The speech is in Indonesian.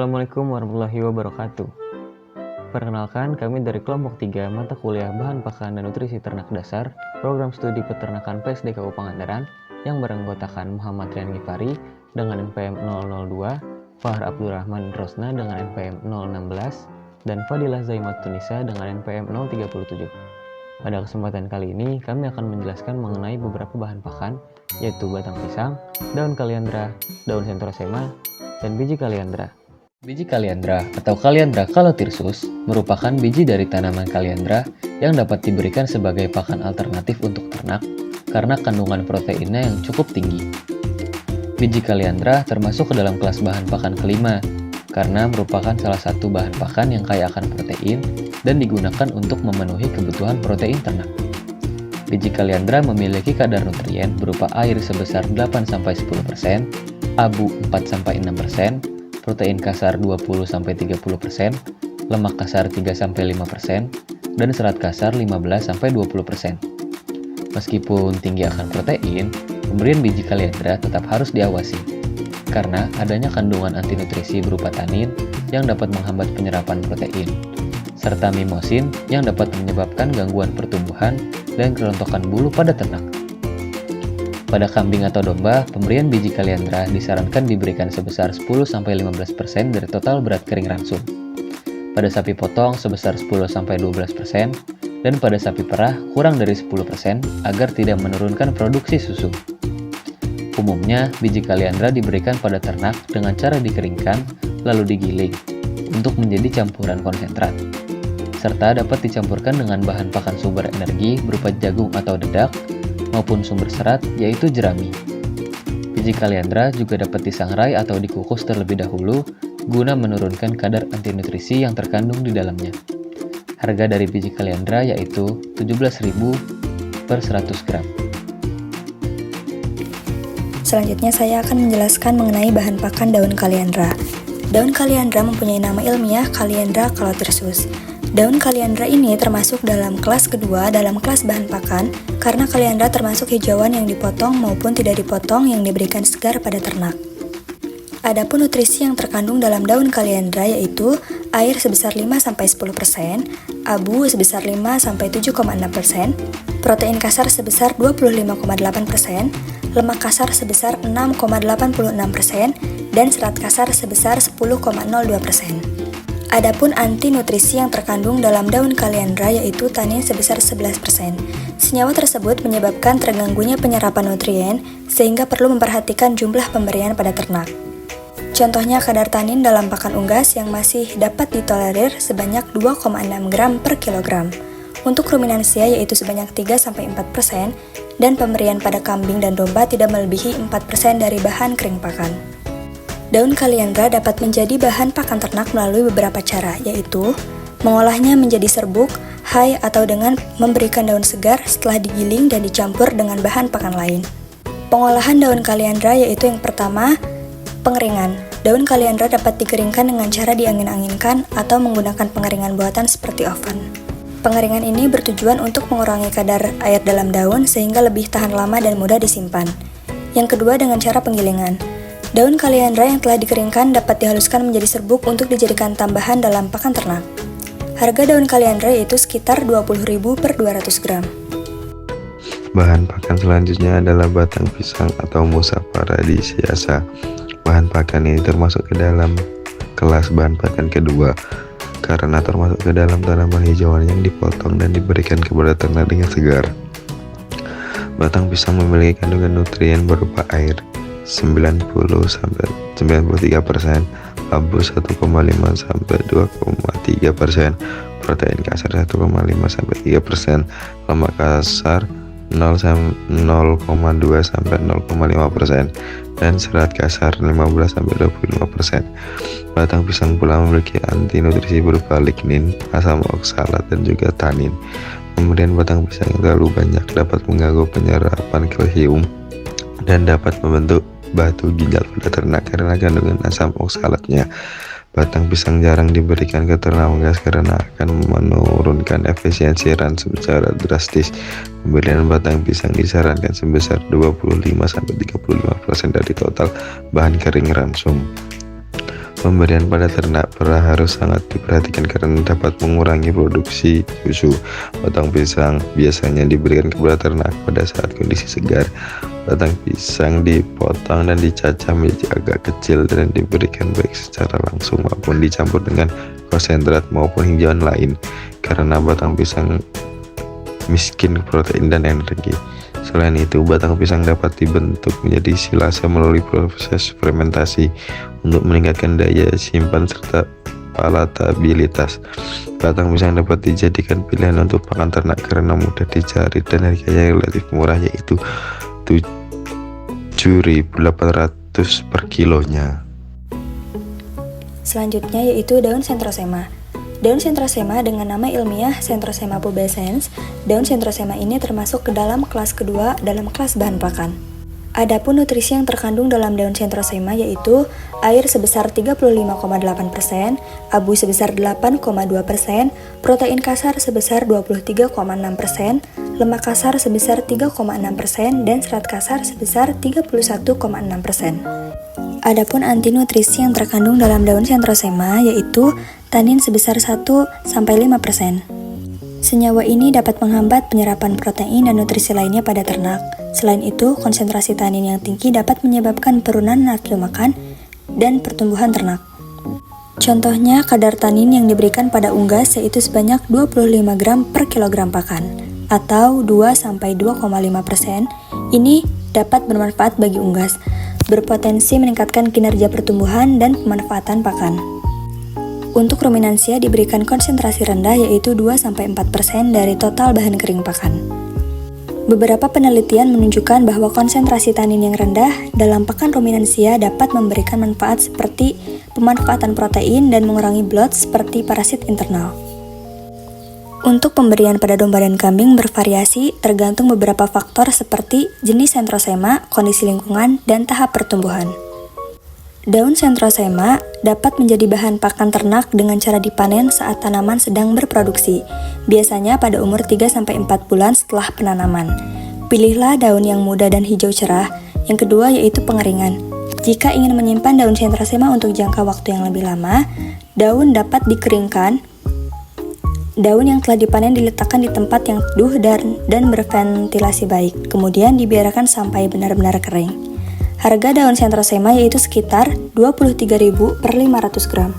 Assalamualaikum warahmatullahi wabarakatuh. Perkenalkan, kami dari kelompok 3 mata kuliah Bahan Pakan dan Nutrisi Ternak Dasar, Program Studi Peternakan PSDKU Pangandaran yang beranggotakan Muhammad Rian Gifari dengan NPM 002, Fahar Abdurrahman Rosna dengan NPM 016, dan Fadilah Zaimat Tunisa dengan NPM 037. Pada kesempatan kali ini, kami akan menjelaskan mengenai beberapa bahan pakan, yaitu batang pisang, daun kaliandra, daun centrosema, dan biji kaliandra. Biji kaliandra atau Kaliandra calotirsus merupakan biji dari tanaman kaliandra yang dapat diberikan sebagai pakan alternatif untuk ternak karena kandungan proteinnya yang cukup tinggi. Biji kaliandra termasuk ke dalam kelas bahan pakan kelima karena merupakan salah satu bahan pakan yang kaya akan protein dan digunakan untuk memenuhi kebutuhan protein ternak. Biji kaliandra memiliki kadar nutrien berupa air sebesar 8-10%, abu 4-6%, protein kasar 20-30%, lemak kasar 3-5%, dan serat kasar 15-20%. Meskipun tinggi akan protein, pemberian biji kaliandra tetap harus diawasi, karena adanya kandungan antinutrisi berupa tanin yang dapat menghambat penyerapan protein, serta mimosin yang dapat menyebabkan gangguan pertumbuhan dan kerontokan bulu pada ternak. Pada kambing atau domba, pemberian biji kaliandra disarankan diberikan sebesar 10-15% dari total berat kering ransum. Pada sapi potong sebesar 10-12%, dan pada sapi perah kurang dari 10% agar tidak menurunkan produksi susu. Umumnya, biji kaliandra diberikan pada ternak dengan cara dikeringkan lalu digiling untuk menjadi campuran konsentrat, serta dapat dicampurkan dengan bahan pakan sumber energi berupa jagung atau dedak, maupun sumber serat yaitu jerami. Biji kaliandra juga dapat disangrai atau dikukus terlebih dahulu guna menurunkan kadar antinutrisi yang terkandung di dalamnya. Harga dari biji kaliandra yaitu 17.000 per 100 gram. Selanjutnya saya akan menjelaskan mengenai bahan pakan daun kaliandra. Daun kaliandra mempunyai nama ilmiah Kaliandra calotirsus. Daun kaliandra ini termasuk dalam kelas kedua dalam kelas bahan pakan karena kaliandra termasuk hijauan yang dipotong maupun tidak dipotong yang diberikan segar pada ternak. Adapun nutrisi yang terkandung dalam daun kaliandra yaitu air sebesar 5-10%, abu sebesar 5-7,6%, protein kasar sebesar 25,8%, lemak kasar sebesar 6,86%, dan serat kasar sebesar 10,02%. Adapun anti-nutrisi yang terkandung dalam daun kaliandra yaitu tanin sebesar 11%. Senyawa tersebut menyebabkan terganggunya penyerapan nutrien sehingga perlu memperhatikan jumlah pemberian pada ternak. Contohnya kadar tanin dalam pakan unggas yang masih dapat ditolerir sebanyak 2,6 gram per kilogram. Untuk ruminansia yaitu sebanyak 3-4% dan pemberian pada kambing dan domba tidak melebihi 4% dari bahan kering pakan. Daun kaliandra dapat menjadi bahan pakan ternak melalui beberapa cara, yaitu mengolahnya menjadi serbuk, hay, atau dengan memberikan daun segar setelah digiling dan dicampur dengan bahan pakan lain. Pengolahan daun kaliandra yaitu yang pertama, pengeringan. Daun kaliandra dapat dikeringkan dengan cara diangin-anginkan atau menggunakan pengeringan buatan seperti oven. Pengeringan ini bertujuan untuk mengurangi kadar air dalam daun sehingga lebih tahan lama dan mudah disimpan. Yang kedua dengan cara penggilingan. Daun kaliandra yang telah dikeringkan dapat dihaluskan menjadi serbuk untuk dijadikan tambahan dalam pakan ternak. Harga daun kaliandra yaitu sekitar 20.000 per 200 gram. Bahan pakan selanjutnya adalah batang pisang atau Musa paradisiasa. Bahan pakan ini termasuk ke dalam kelas bahan pakan kedua karena termasuk ke dalam tanaman hijauan yang dipotong dan diberikan kepada ternak dengan segar. Batang pisang memiliki kandungan nutrien berupa air 90-93%, abu 1,5-2,3%, protein kasar 1,5-3%, lemak kasar 0,2-0,5%, dan serat kasar 15-25%. Batang pisang pula memiliki antinutrisi berupa lignin, asam oksalat, dan juga tanin. Kemudian batang pisang yang terlalu banyak dapat mengganggu penyerapan kalsium dan dapat membentuk batu ginjal pada ternak karena kandungan asam oksalatnya. Batang pisang jarang diberikan ke ternak unggas karena akan menurunkan efisiensi ransum secara drastis. Pemberian batang pisang disarankan sebesar 25-35% dari total bahan kering ransum. Pemberian pada ternak perah harus sangat diperhatikan karena dapat mengurangi produksi susu. Batang pisang biasanya diberikan kepada ternak pada saat kondisi segar. Batang pisang dipotong dan dicacah menjadi agak kecil dan diberikan baik secara langsung maupun dicampur dengan konsentrat maupun hijauan lain karena batang pisang miskin protein dan energi. Selain itu, batang pisang dapat dibentuk menjadi silase melalui proses fermentasi untuk meningkatkan daya simpan serta palatabilitas. Batang pisang dapat dijadikan pilihan untuk pakan ternak karena mudah dicari dan harganya relatif murah, yaitu 7.800 per kilonya. Selanjutnya yaitu daun Centrosema. Daun Centrosema dengan nama ilmiah Centrosema pubescens, daun Centrosema ini termasuk ke dalam kelas kedua dalam kelas bahan pakan. Adapun nutrisi yang terkandung dalam daun Centrosema yaitu air sebesar 35,8%, abu sebesar 8,2%, protein kasar sebesar 23,6%, lemak kasar sebesar 3,6%, dan serat kasar sebesar 31,6%. Adapun antinutrisi yang terkandung dalam daun Centrosema yaitu tanin sebesar 1-5%. Senyawa ini dapat menghambat penyerapan protein dan nutrisi lainnya pada ternak. Selain itu, konsentrasi tanin yang tinggi dapat menyebabkan penurunan nafsu makan dan pertumbuhan ternak. Contohnya, kadar tanin yang diberikan pada unggas yaitu sebanyak 25 gram per kilogram pakan, atau 2-2,5%. Ini dapat bermanfaat bagi unggas, berpotensi meningkatkan kinerja pertumbuhan dan pemanfaatan pakan. Untuk ruminansia diberikan konsentrasi rendah yaitu 2-4% dari total bahan kering pakan. Beberapa penelitian menunjukkan bahwa konsentrasi tanin yang rendah dalam pakan ruminansia dapat memberikan manfaat seperti pemanfaatan protein dan mengurangi bloat seperti parasit internal. Untuk pemberian pada domba dan kambing bervariasi tergantung beberapa faktor seperti jenis Centrosema, kondisi lingkungan, dan tahap pertumbuhan. Daun Centrosema dapat menjadi bahan pakan ternak dengan cara dipanen saat tanaman sedang berproduksi, biasanya pada umur 3-4 bulan setelah penanaman. Pilihlah daun yang muda dan hijau cerah. Yang kedua yaitu pengeringan. Jika ingin menyimpan daun Centrosema untuk jangka waktu yang lebih lama, daun dapat dikeringkan. Daun yang telah dipanen diletakkan di tempat yang teduh dan berventilasi baik, kemudian dibiarkan sampai benar-benar kering. Harga daun Centrosema yaitu sekitar 23.000 per 500 gram.